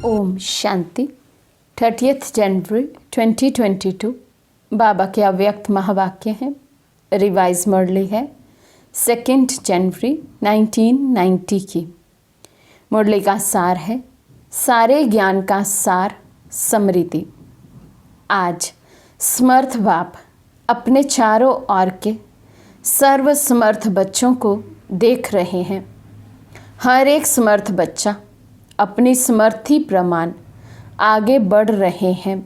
ओम शांति। 30 जनवरी 2022 बाबा के अव्यक्त महावाक्य हैं। रिवाइज मुरली है 2 जनवरी 1990 की। मुरली का सार है सारे ज्ञान का सार स्मृति। आज समर्थ बाप अपने चारों ओर के सर्वसमर्थ बच्चों को देख रहे हैं। हर एक समर्थ बच्चा अपनी समर्थी प्रमाण आगे बढ़ रहे हैं।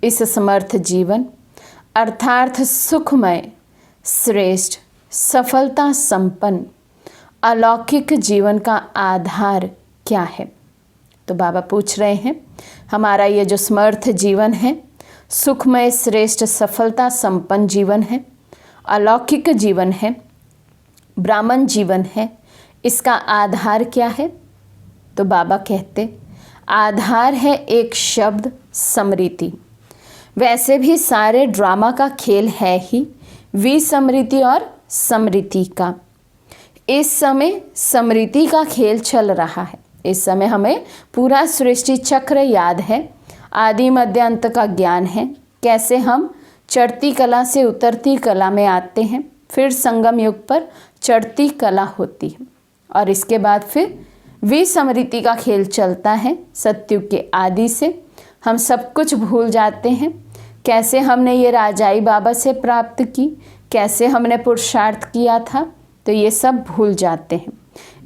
इस समर्थ जीवन अर्थात सुखमय, श्रेष्ठ, सफलता संपन्न अलौकिक जीवन का आधार क्या है? तो बाबा पूछ रहे हैं, हमारा ये जो समर्थ जीवन है, सुखमय, श्रेष्ठ, सफलता संपन्न जीवन है, अलौकिक जीवन है, ब्राह्मण जीवन है, इसका आधार क्या है? तो बाबा कहते आधार है एक शब्द स्मृति। वैसे भी सारे ड्रामा का खेल है ही विस्मृति और स्मृति का। इस समय स्मृति का खेल चल रहा है। इस समय हमें पूरा सृष्टि चक्र याद है, आदि मध्य अंत का ज्ञान है, कैसे हम चढ़ती कला से उतरती कला में आते हैं, फिर संगम युग पर चढ़ती कला होती है और इसके बाद फिर विस्मृति का खेल चलता है। सतयुग के आदि से हम सब कुछ भूल जाते हैं, कैसे हमने ये राजाई बाबा से प्राप्त की, कैसे हमने पुरुषार्थ किया था, तो ये सब भूल जाते हैं।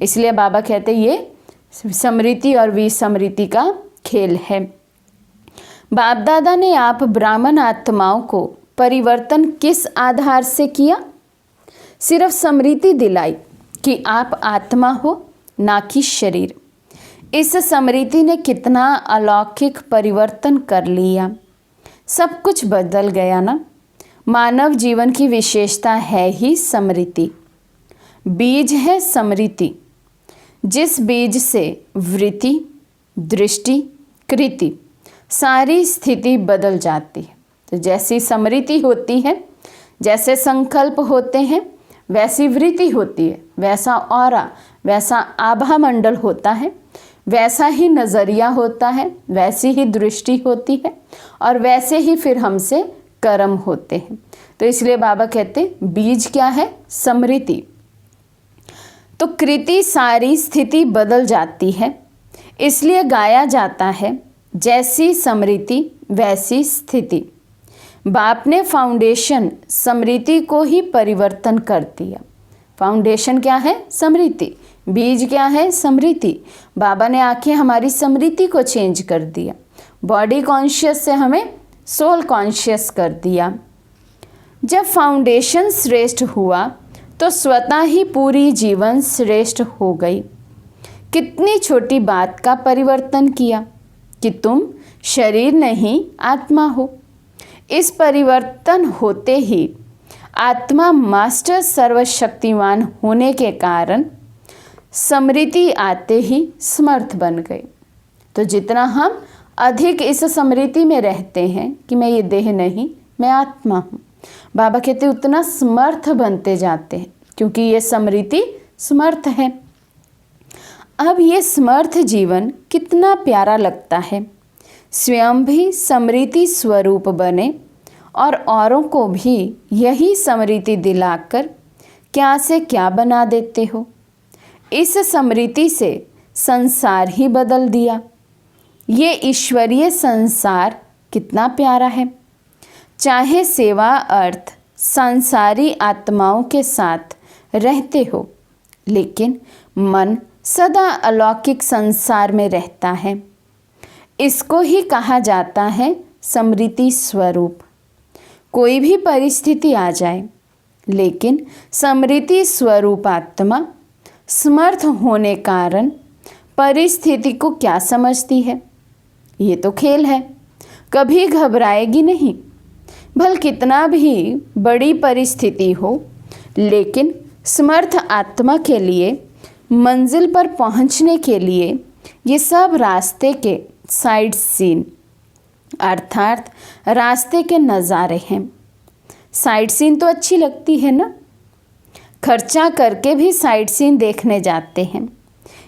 इसलिए बाबा कहते हैं ये स्मृति और विस्मृति का खेल है। बाप दादा ने आप ब्राह्मण आत्माओं को परिवर्तन किस आधार से किया? सिर्फ स्मृति दिलाई कि आप आत्मा हो, ना कि शरीर। इस स्मृति ने कितना अलौकिक परिवर्तन कर लिया, सब कुछ बदल गया ना। मानव जीवन की विशेषता है ही स्मृति। बीज है स्मृति, जिस बीज से वृत्ति, दृष्टि, कृति सारी स्थिति बदल जाती है। तो जैसी स्मृति होती है, जैसे संकल्प होते हैं, वैसी वृत्ति होती है, वैसा ऑरा, वैसा आभा मंडल होता है, वैसा ही नज़रिया होता है, वैसी ही दृष्टि होती है और वैसे ही फिर हमसे कर्म होते हैं। तो इसलिए बाबा कहते बीज क्या है? स्मृति। तो कृति सारी स्थिति बदल जाती है। इसलिए गाया जाता है, जैसी स्मृति वैसी स्थिति। बाप ने फाउंडेशन स्मृति को ही परिवर्तन कर दिया। फाउंडेशन क्या है? स्मृति। बीज क्या है? स्मृति। बाबा ने आके हमारी स्मृति को चेंज कर दिया। बॉडी कॉन्शियस से हमें सोल कॉन्शियस कर दिया। जब फाउंडेशन श्रेष्ठ हुआ तो स्वतः ही पूरी जीवन श्रेष्ठ हो गई। कितनी छोटी बात का परिवर्तन किया कि तुम शरीर नहीं आत्मा हो। इस परिवर्तन होते ही आत्मा मास्टर सर्वशक्तिमान होने के कारण स्मृति आते ही समर्थ बन गए। तो जितना हम अधिक इस स्मृति में रहते हैं कि मैं ये देह नहीं, मैं आत्मा हूँ, बाबा कहते उतना समर्थ बनते जाते हैं, क्योंकि ये स्मृति समर्थ है। अब ये समर्थ जीवन कितना प्यारा लगता है। स्वयं भी स्मृति स्वरूप बने और औरों को भी यही स्मृति दिलाकर क्या से क्या बना देते हो। इस स्मृति से संसार ही बदल दिया। ये ईश्वरीय संसार कितना प्यारा है। चाहे सेवा अर्थ संसारी आत्माओं के साथ रहते हो, लेकिन मन सदा अलौकिक संसार में रहता है। इसको ही कहा जाता है स्मृति स्वरूप। कोई भी परिस्थिति आ जाए, लेकिन स्मृति स्वरूप आत्मा समर्थ होने कारण परिस्थिति को क्या समझती है? ये तो खेल है, कभी घबराएगी नहीं। भल कितना भी बड़ी परिस्थिति हो, लेकिन समर्थ आत्मा के लिए मंजिल पर पहुंचने के लिए ये सब रास्ते के साइड सीन अर्थात रास्ते के नज़ारे हैं। साइड सीन तो अच्छी लगती है ना, खर्चा करके भी साइड सीन देखने जाते हैं।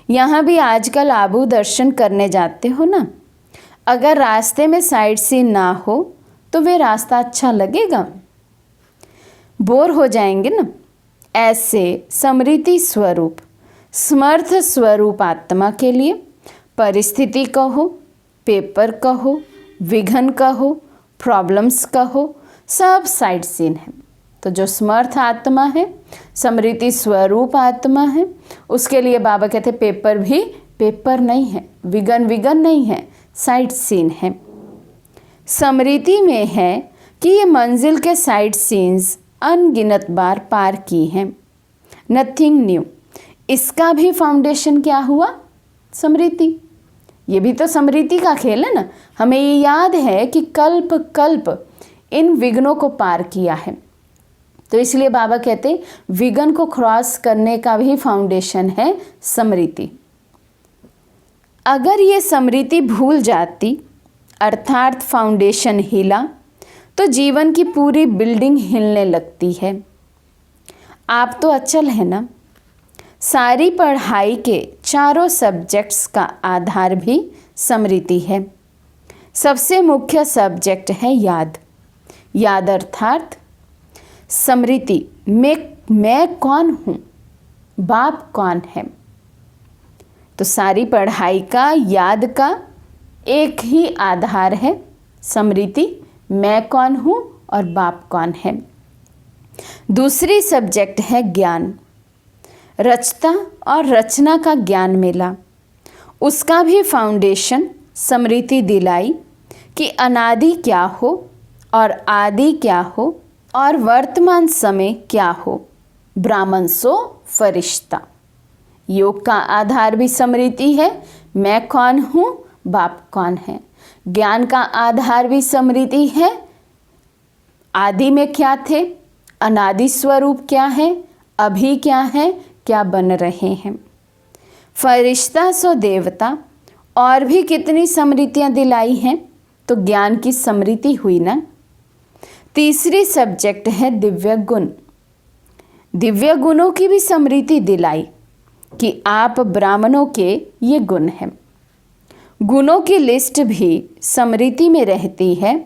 यहाँ भी आजकल आबू दर्शन करने जाते हो ना, अगर रास्ते में साइड सीन ना हो तो वे रास्ता अच्छा लगेगा? बोर हो जाएंगे ना। ऐसे समृति स्वरूप, समर्थ स्वरूप आत्मा के लिए परिस्थिति कहो, पेपर कहो, विघन कहो, प्रॉब्लम्स कहो, सब साइड सीन है। तो जो समर्थ आत्मा है, समृति स्वरूप आत्मा है, उसके लिए बाबा कहते पेपर भी पेपर नहीं है, विघन नहीं है, साइड सीन है। समृति में है कि ये मंजिल के साइड सीन्स अनगिनत बार पार की हैं, नथिंग न्यू। इसका भी फाउंडेशन क्या हुआ? समृति। ये भी तो समृति का खेल है ना। हमें ये याद है कि कल्प कल्प इन विघ्नों को पार किया है, तो इसलिए बाबा कहते विघ्न को क्रॉस करने का भी फाउंडेशन है समृति। अगर ये समृति भूल जाती, अर्थात फाउंडेशन हिला, तो जीवन की पूरी बिल्डिंग हिलने लगती है। आप तो अचल है ना। सारी पढ़ाई के चारों सब्जेक्ट्स का आधार भी समृति है। सबसे मुख्य सब्जेक्ट है याद। याद अर्थात समृति में मैं कौन हूँ, बाप कौन है। तो सारी पढ़ाई का, याद का एक ही आधार है समृति, मैं कौन हूँ और बाप कौन है। दूसरी सब्जेक्ट है ज्ञान। रचता और रचना का ज्ञान मिला, उसका भी फाउंडेशन समृति दिलाई कि अनादि क्या हो और आदि क्या हो और वर्तमान समय क्या हो, ब्राह्मण सो फरिश्ता। योग का आधार भी समृति है, मैं कौन हूँ, बाप कौन है। ज्ञान का आधार भी समृति है, आदि में क्या थे, अनादि स्वरूप क्या है, अभी क्या है, क्या बन रहे हैं। फरिश्ता सो देवता, और भी कितनी समृतियाँ दिलाई हैं, तो ज्ञान की समृति हुई ना। तीसरी सब्जेक्ट है दिव्य गुण। दिव्य गुणों की भी समृति दिलाई कि आप ब्राह्मणों के ये गुण हैं। गुणों की लिस्ट भी समृति में रहती है,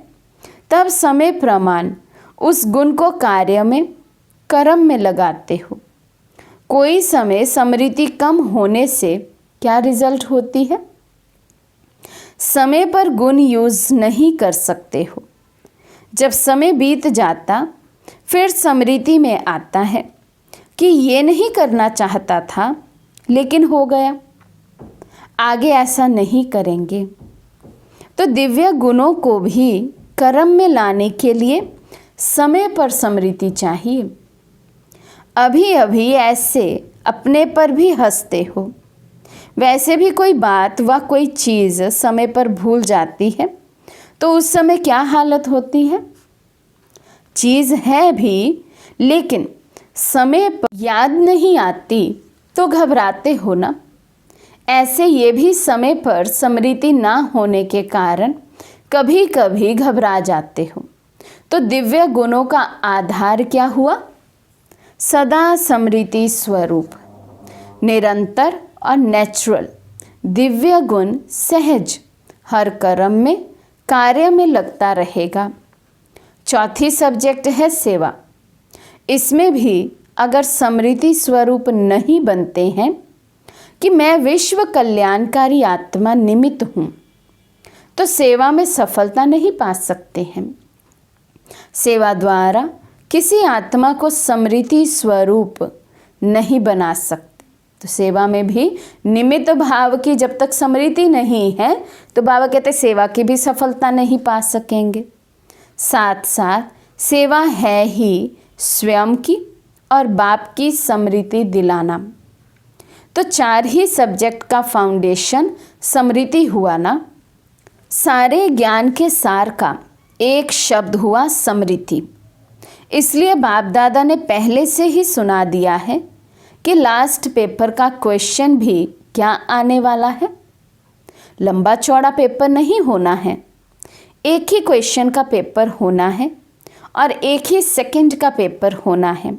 तब समय प्रमाण उस गुण को कार्य में, कर्म में लगाते हो। कोई समय समृति कम होने से क्या रिजल्ट होती है? समय पर गुण यूज नहीं कर सकते हो। जब समय बीत जाता, फिर समृति में आता है कि ये नहीं करना चाहता था लेकिन हो गया, आगे ऐसा नहीं करेंगे। तो दिव्य गुणों को भी कर्म में लाने के लिए समय पर समृति चाहिए। अभी अभी ऐसे अपने पर भी हंसते हो, वैसे भी कोई बात व कोई चीज़ समय पर भूल जाती है तो उस समय क्या हालत होती है? चीज़ है भी लेकिन समय पर याद नहीं आती तो घबराते हो ना। ऐसे ये भी समय पर समृति ना होने के कारण कभी कभी घबरा जाते हो। तो दिव्य गुणों का आधार क्या हुआ? सदा समृति स्वरूप, निरंतर और नेचुरल। दिव्य गुण सहज हर कर्म में, कार्य में लगता रहेगा। चौथी सब्जेक्ट है सेवा। इसमें भी अगर समृति स्वरूप नहीं बनते हैं कि मैं विश्व कल्याणकारी आत्मा निमित्त हूँ, तो सेवा में सफलता नहीं पा सकते हैं। सेवा द्वारा किसी आत्मा को समृति स्वरूप नहीं बना सकते। तो सेवा में भी निमित्त भाव की जब तक समृति नहीं है तो बाबा कहते सेवा की भी सफलता नहीं पा सकेंगे। साथ साथ सेवा है ही स्वयं की और बाप की समृति दिलाना। तो चार ही सब्जेक्ट का फाउंडेशन समृति हुआ ना। सारे ज्ञान के सार का एक शब्द हुआ समृति। इसलिए बाप दादा ने पहले से ही सुना दिया है कि लास्ट पेपर का क्वेश्चन भी क्या आने वाला है। लंबा चौड़ा पेपर नहीं होना है, एक ही क्वेश्चन का पेपर होना है और एक ही सेकंड का पेपर होना है।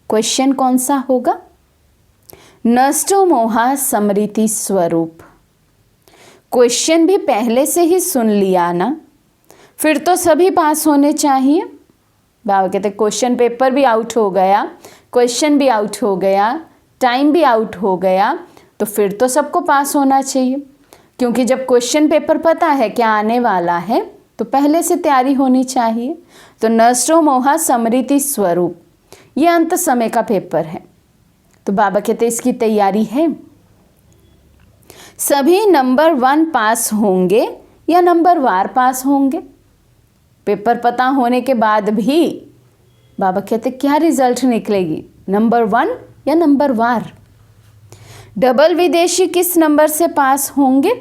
क्वेश्चन कौन सा होगा? नष्टो मोहा स्मृति स्वरूप। क्वेश्चन भी पहले से ही सुन लिया ना, फिर तो सभी पास होने चाहिए। बाबा कहते क्वेश्चन पेपर भी आउट हो गया, क्वेश्चन भी आउट हो गया, टाइम भी आउट हो गया, तो फिर तो सबको पास होना चाहिए। क्योंकि जब क्वेश्चन पेपर पता है क्या आने वाला है तो पहले से तैयारी होनी चाहिए। तो नष्टो मोहा स्मृति स्वरूप, ये अंत समय का पेपर है। तो बाबा कहते इसकी तैयारी है। सभी नंबर 1 पास होंगे या नंबर वार पास होंगे? पेपर पता होने के बाद भी बाबा कहते क्या रिजल्ट निकलेगी, नंबर 1 या नंबर वार? डबल विदेशी किस नंबर से पास होंगे?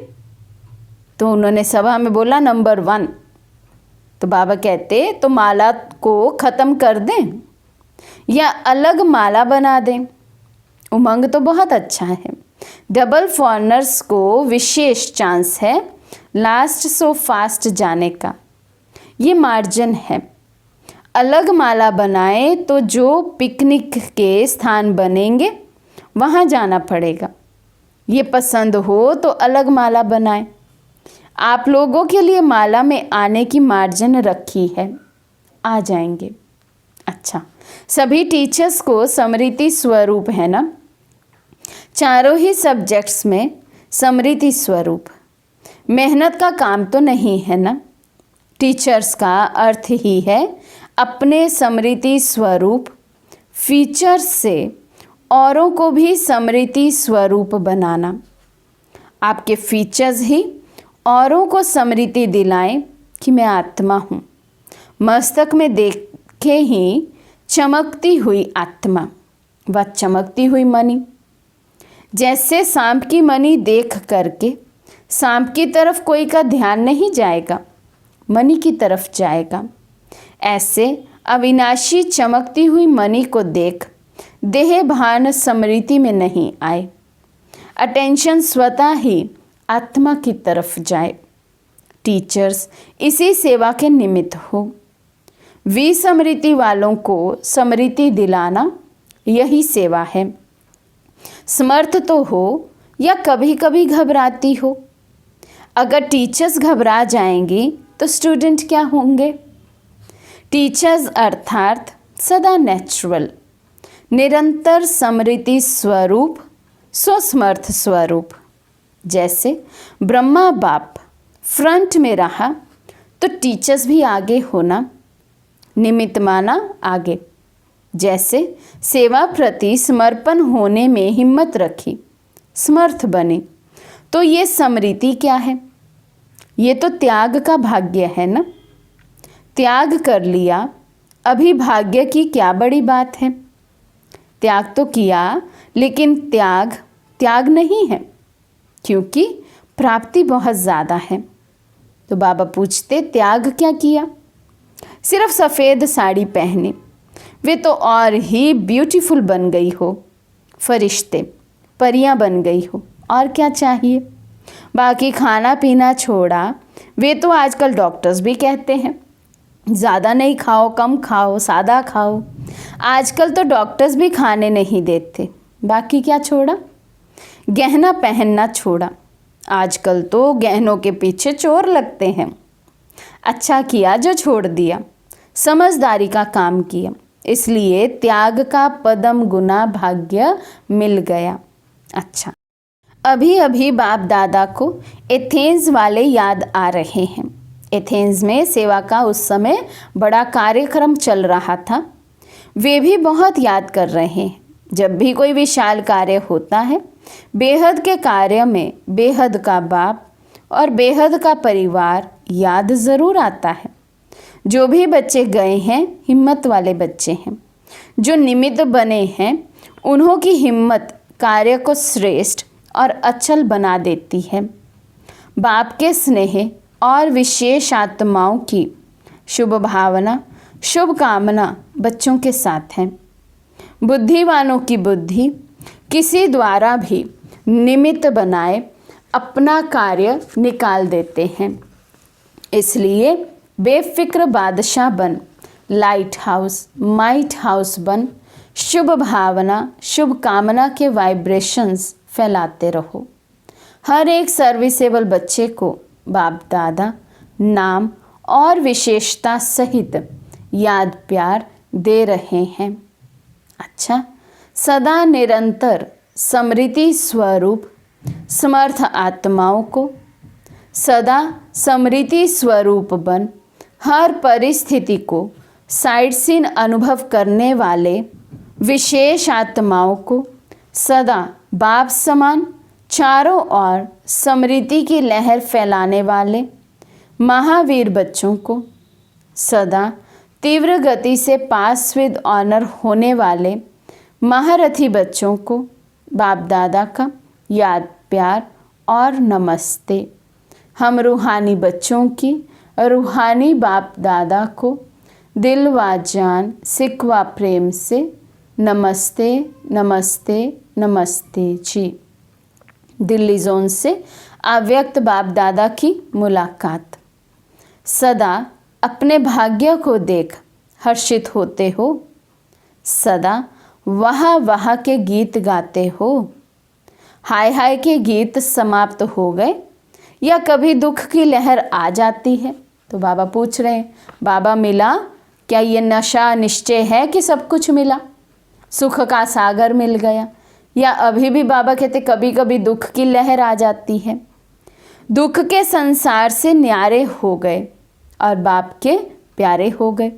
तो उन्होंने सभा में बोला नंबर 1। तो बाबा कहते तो माला को ख़त्म कर दें या अलग माला बना दें? उमंग तो बहुत अच्छा है। डबल फॉरनर्स को विशेष चांस है लास्ट सो फास्ट जाने का, ये मार्जिन है। अलग माला बनाए तो जो पिकनिक के स्थान बनेंगे वहाँ जाना पड़ेगा। ये पसंद हो तो अलग माला बनाए। आप लोगों के लिए माला में आने की मार्जिन रखी है, आ जाएंगे। अच्छा, सभी टीचर्स को स्मृति स्वरूप है ना, चारों ही सब्जेक्ट्स में स्मृति स्वरूप। मेहनत का काम तो नहीं है ना। टीचर्स का अर्थ ही है अपने स्मृति स्वरूप फीचर्स से औरों को भी स्मृति स्वरूप बनाना। आपके फीचर्स ही औरों को स्मृति दिलाएं कि मैं आत्मा हूँ। मस्तक में देखे ही चमकती हुई आत्मा व चमकती हुई मणि। जैसे सांप की मणि देख करके सांप की तरफ कोई का ध्यान नहीं जाएगा, मणि की तरफ जाएगा, ऐसे अविनाशी चमकती हुई मणि को देख देह भान स्मृति में नहीं आए, अटेंशन स्वतः ही आत्मा की तरफ जाए। टीचर्स इसी सेवा के निमित्त हो। विस्मृति वालों को स्मृति दिलाना यही सेवा है। समर्थ तो हो या कभी कभी घबराती हो। अगर टीचर्स घबरा जाएंगी तो स्टूडेंट क्या होंगे? टीचर्स अर्थात सदा नेचुरल, निरंतर स्मृति स्वरूप, स्वसमर्थ स्वरूप। जैसे ब्रह्मा बाप फ्रंट में रहा तो टीचर्स भी आगे होना, निमित्त माना आगे। जैसे सेवा प्रति समर्पण होने में हिम्मत रखी, समर्थ बने, तो ये स्मृति क्या है? ये तो त्याग का भाग्य है ना। त्याग कर लिया, अभी भाग्य की क्या बड़ी बात है? त्याग तो किया, लेकिन त्याग नहीं है, क्योंकि प्राप्ति बहुत ज़्यादा है। तो बाबा पूछते त्याग क्या किया? सिर्फ सफ़ेद साड़ी पहने, वे तो और ही ब्यूटीफुल बन गई हो, फरिश्ते परियां बन गई हो, और क्या चाहिए? बाकी खाना पीना छोड़ा, वे तो आजकल डॉक्टर्स भी कहते हैं ज़्यादा नहीं खाओ, कम खाओ, सादा खाओ। आजकल तो डॉक्टर्स भी खाने नहीं देते। बाकी क्या छोड़ा? गहना पहनना छोड़ा। आजकल तो गहनों के पीछे चोर लगते हैं। अच्छा किया जो छोड़ दिया, समझदारी का काम किया, इसलिए त्याग का पदम गुना भाग्य मिल गया। अच्छा, अभी अभी बाप दादा को एथेंस वाले याद आ रहे हैं। एथेंस में सेवा का उस समय बड़ा कार्यक्रम चल रहा था। वे भी बहुत याद कर रहे हैं। जब भी कोई विशाल कार्य होता है, बेहद के कार्य में बेहद का बाप और बेहद का परिवार याद ज़रूर आता है। जो भी बच्चे गए हैं हिम्मत वाले बच्चे हैं। जो निमित्त बने हैं उन्हों की हिम्मत कार्य को श्रेष्ठ और अचल बना देती है। बाप के स्नेह और विशेष आत्माओं की शुभ भावना, शुभ कामना बच्चों के साथ है। बुद्धिवानों की बुद्धि किसी द्वारा भी निमित्त बनाए अपना कार्य निकाल देते हैं। इसलिए बेफिक्र बादशाह बन, लाइट हाउस, माइट हाउस बन, शुभ भावना, शुभ कामना के वाइब्रेशंस फैलाते रहो। हर एक सर्विसेबल बच्चे को बाप दादा नाम और विशेषता सहित याद प्यार दे रहे हैं। अच्छा, सदा निरंतर समृद्धि स्वरूप समर्थ आत्माओं को सदा समृद्धि स्वरूप बन हर परिस्थिति को साइड सीन अनुभव करने वाले विशेष आत्माओं को सदा बाप समान चारों ओर समृद्धि की लहर फैलाने वाले महावीर बच्चों को सदा तीव्र गति से पास विद ऑनर होने वाले महारथी बच्चों को बाप दादा का याद प्यार और नमस्ते। हम रूहानी बच्चों की रूहानी बाप दादा को दिल व जान सिक व प्रेम से नमस्ते नमस्ते नमस्ते जी। दिल्ली जोन से अव्यक्त बाप दादा की मुलाकात। सदा अपने भाग्य को देख हर्षित होते हो, सदा वाह वाह के गीत गाते हो। हाय हाय के गीत समाप्त हो गए या कभी दुख की लहर आ जाती है? तो बाबा पूछ रहे हैं, बाबा मिला क्या? ये नशा निश्चय है कि सब कुछ मिला, सुख का सागर मिल गया? या अभी भी बाबा कहते कभी कभी दुख की लहर आ जाती है। दुख के संसार से न्यारे हो गए और बाप के प्यारे हो गए,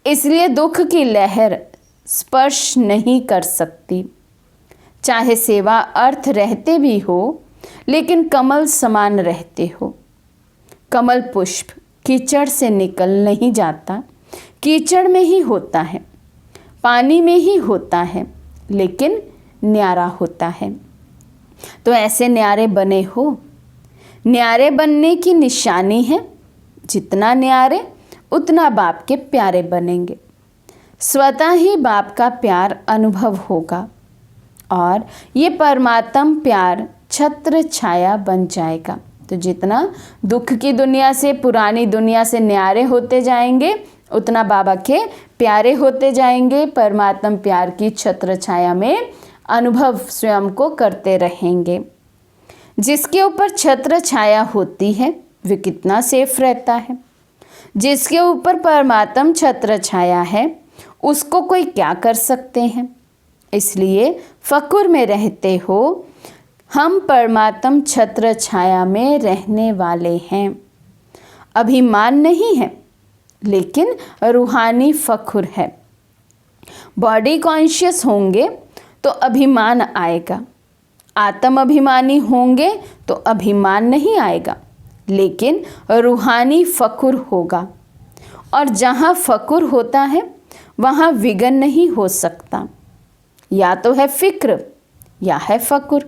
इसलिए दुख की लहर स्पर्श नहीं कर सकती। चाहे सेवा अर्थ रहते भी हो, लेकिन कमल समान रहते हो। कमल पुष्प कीचड़ से निकल नहीं जाता, कीचड़ में ही होता है, पानी में ही होता है, लेकिन न्यारा होता है। तो ऐसे न्यारे बने हो। न्यारे बनने की निशानी है, जितना न्यारे उतना बाप के प्यारे बनेंगे। स्वतः ही बाप का प्यार अनुभव होगा और ये परमात्म प्यार छत्र छाया बन जाएगा। तो जितना दुख की दुनिया से, पुरानी दुनिया से न्यारे होते जाएंगे, उतना बाबा के प्यारे होते जाएंगे। परमात्म प्यार की छत्र छाया में अनुभव स्वयं को करते रहेंगे। जिसके ऊपर छत्र छाया होती है वे कितना सेफ रहता है। जिसके ऊपर परमात्म छत्र छाया है उसको कोई क्या कर सकते हैं। इसलिए फकुर में रहते हो, हम परमात्म छत्र छाया में रहने वाले हैं। अभिमान नहीं है, लेकिन रूहानी फकुर है। बॉडी कॉन्शियस होंगे तो अभिमान आएगा, आत्म अभिमानी होंगे तो अभिमान नहीं आएगा, लेकिन रूहानी फकुर होगा। और जहाँ फकुर होता है वहाँ विघन नहीं हो सकता। या तो है फिक्र या है फकुर,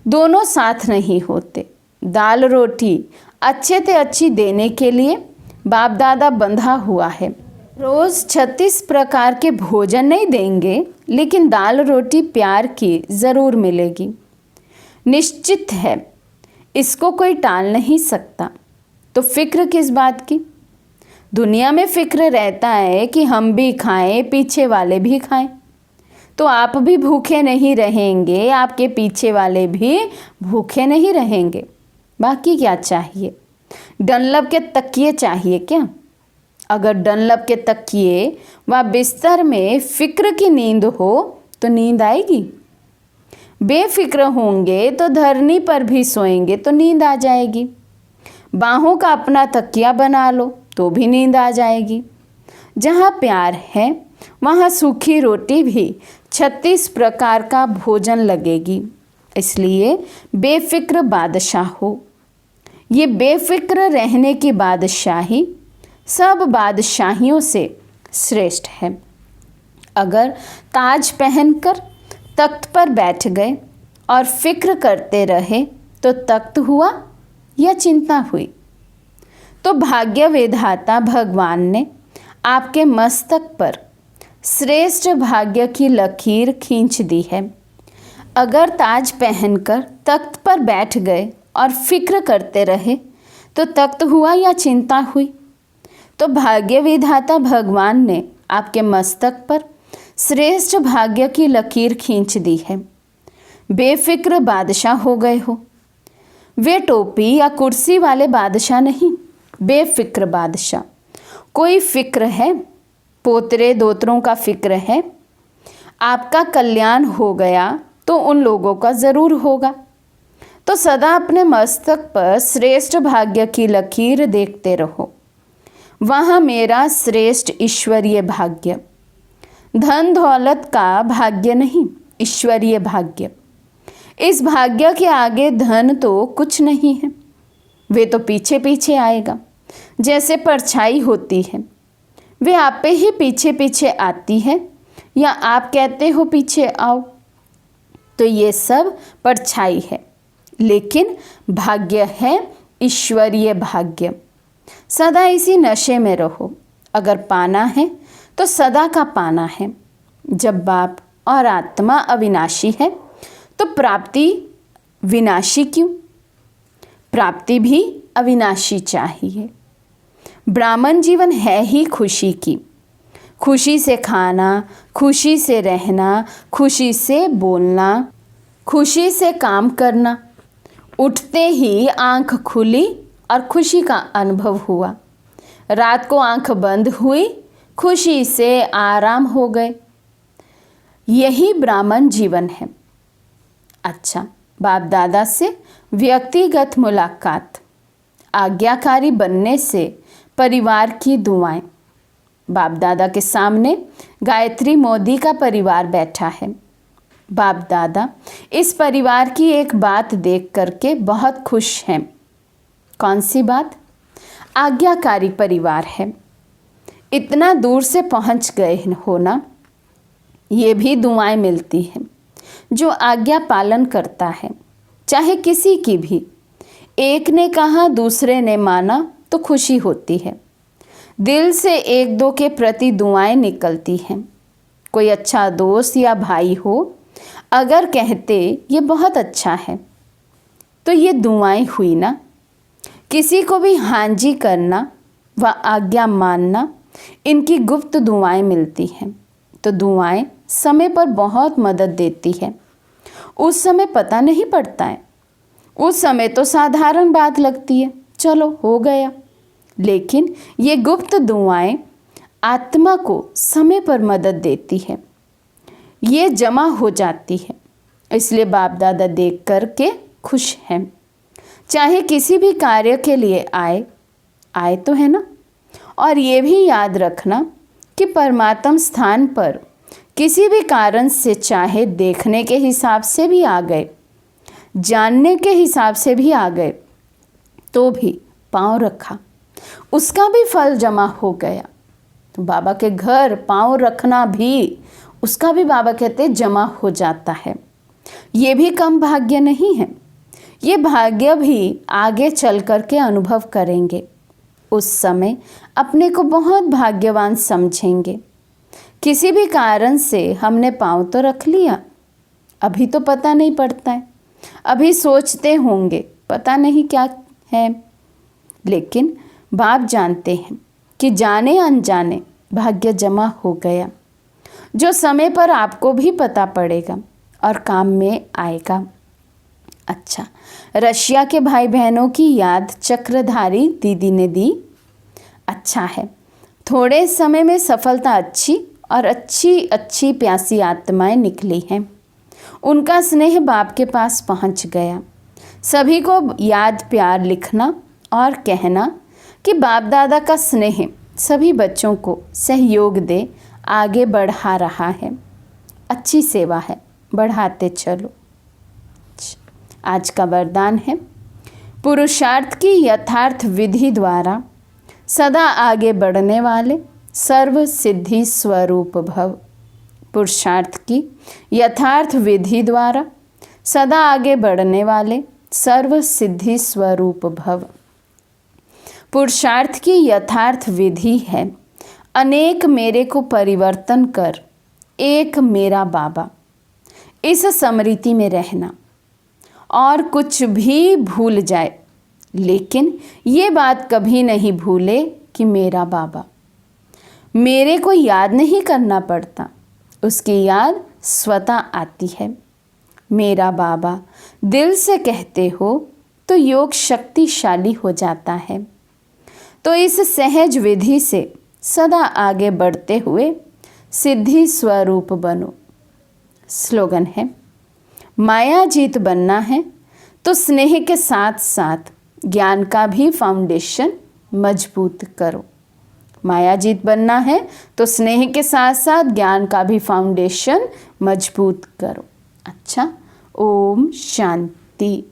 दोनों साथ नहीं होते। दाल रोटी अच्छे से अच्छी देने के लिए बाप दादा बंधा हुआ है। रोज़ 36 प्रकार के भोजन नहीं देंगे, लेकिन दाल रोटी प्यार की ज़रूर मिलेगी, निश्चित है। इसको कोई टाल नहीं सकता। तो फिक्र किस बात की? दुनिया में फिक्र रहता है कि हम भी खाएं, पीछे वाले भी खाएं। तो आप भी भूखे नहीं रहेंगे, आपके पीछे वाले भी भूखे नहीं रहेंगे। बाकी क्या चाहिए? डनलप के तकिए चाहिए क्या? अगर डनलप के तकिए व बिस्तर में फिक्र की नींद हो तो नींद आएगी? बेफिक्र होंगे तो धरनी पर भी सोएंगे तो नींद आ जाएगी। बाहों का अपना तकिया बना लो तो भी नींद आ जाएगी। जहाँ प्यार है वहाँ सूखी रोटी भी 36 प्रकार का भोजन लगेगी। इसलिए बेफिक्र बादशाह हो। ये बेफिक्र रहने की बादशाही सब बादशाहियों से श्रेष्ठ है। अगर ताज पहनकर तख्त पर बैठ गए और फिक्र करते रहे तो तख्त हुआ या चिंता हुई? तो भाग्य विधाता भगवान ने आपके मस्तक पर श्रेष्ठ भाग्य की लकीर खींच दी है। अगर ताज पहनकर तख्त पर बैठ गए और फिक्र करते रहे तो तख्त हुआ या चिंता हुई? तो भाग्य विधाता भगवान ने आपके मस्तक पर श्रेष्ठ भाग्य की लकीर खींच दी है। बेफिक्र बादशाह हो गए हो। वे टोपी या कुर्सी वाले बादशाह नहीं, बेफिक्र बादशाह। कोई फिक्र है, पोतरे दोतरों का फिक्र है। आपका कल्याण हो गया तो उन लोगों का ज़रूर होगा। तो सदा अपने मस्तक पर श्रेष्ठ भाग्य की लकीर देखते रहो। वहाँ मेरा श्रेष्ठ ईश्वरीय भाग्य, धन दौलत का भाग्य नहीं, ईश्वरीय भाग्य। इस भाग्य के आगे धन तो कुछ नहीं है, वे तो पीछे पीछे आएगा, जैसे परछाई होती है। वे आप पे ही पीछे पीछे आती है, या आप कहते हो पीछे आओ। तो ये सब परछाई है, लेकिन भाग्य है ईश्वरीय भाग्य। सदा इसी नशे में रहो। अगर पाना है तो सदा का पाना है। जब बाप और आत्मा अविनाशी है तो प्राप्ति विनाशी क्यों? प्राप्ति भी अविनाशी चाहिए। ब्राह्मण जीवन है ही खुशी की, खुशी से खाना, खुशी से रहना, खुशी से बोलना, खुशी से काम करना। उठते ही आंख खुली और खुशी का अनुभव हुआ। रात को आंख बंद हुई, खुशी से आराम हो गए। यही ब्राह्मण जीवन है। अच्छा, बाप दादा से व्यक्तिगत मुलाकात, आज्ञाकारी बनने से परिवार की दुआएं। बाप दादा के सामने गायत्री मोदी का परिवार बैठा है। बाप दादा इस परिवार की एक बात देख करके बहुत खुश हैं। कौन सी बात? आज्ञाकारी परिवार है। इतना दूर से पहुंच गए हो ना, ये भी दुआएं मिलती हैं। जो आज्ञा पालन करता है, चाहे किसी की भी, एक ने कहा दूसरे ने माना तो खुशी होती है। दिल से एक दो के प्रति दुआएं निकलती हैं। कोई अच्छा दोस्त या भाई हो, अगर कहते ये बहुत अच्छा है, तो ये दुआएं हुई ना। किसी को भी हाँ जी करना व आज्ञा मानना, इनकी गुप्त दुआएं मिलती हैं। तो दुआएं समय पर बहुत मदद देती है। उस समय पता नहीं पड़ता है, उस समय तो साधारण बात लगती है, चलो हो गया। लेकिन ये गुप्त दुआएं आत्मा को समय पर मदद देती है, ये जमा हो जाती है। इसलिए बाप दादा देख कर के खुश हैं। चाहे किसी भी कार्य के लिए आए तो है ना। और ये भी याद रखना कि परमात्म स्थान पर किसी भी कारण से, चाहे देखने के हिसाब से भी आ गए, जानने के हिसाब से भी आ गए, तो भी पाँव रखा, उसका भी फल जमा हो गया। तो बाबा के घर पाँव रखना भी, उसका भी बाबा कहते जमा हो जाता है। ये भी कम भाग्य नहीं है। ये भाग्य भी आगे चल कर के अनुभव करेंगे। उस समय अपने को बहुत भाग्यवान समझेंगे। किसी भी कारण से हमने पाँव तो रख लिया, अभी तो पता नहीं पड़ता है, अभी सोचते होंगे पता नहीं क्या है, लेकिन बाप जानते हैं कि जाने अनजाने भाग्य जमा हो गया, जो समय पर आपको भी पता पड़ेगा और काम में आएगा। अच्छा, रशिया के भाई बहनों की याद चक्रधारी दीदी ने दी। अच्छा है, थोड़े समय में सफलता अच्छी और अच्छी प्यासी आत्माएं निकली हैं। उनका स्नेह बाप के पास पहुंच गया। सभी को याद प्यार लिखना और कहना कि बाप दादा का स्नेह सभी बच्चों को सहयोग दे, आगे बढ़ा रहा है। अच्छी सेवा है, बढ़ाते चलो। आज का वरदान है, पुरुषार्थ की यथार्थ विधि द्वारा सदा आगे बढ़ने वाले सर्व सिद्धि स्वरूप भव। पुरुषार्थ की यथार्थ विधि द्वारा सदा आगे बढ़ने वाले सर्व सिद्धि स्वरूप भव। पुरुषार्थ की यथार्थ विधि है, अनेक मेरे को परिवर्तन कर एक मेरा बाबा। इस स्मृति में रहना और कुछ भी भूल जाए, लेकिन ये बात कभी नहीं भूले कि मेरा बाबा। मेरे को याद नहीं करना पड़ता, उसकी याद स्वतः आती है। मेरा बाबा दिल से कहते हो तो योग शक्तिशाली हो जाता है। तो इस सहज विधि से सदा आगे बढ़ते हुए सिद्धि स्वरूप बनो। स्लोगन है, माया जीत बनना है तो स्नेह के साथ साथ ज्ञान का भी फाउंडेशन मजबूत करो। माया जीत बनना है तो स्नेह के साथ साथ ज्ञान का भी फाउंडेशन मजबूत करो। अच्छा, ओम शांति।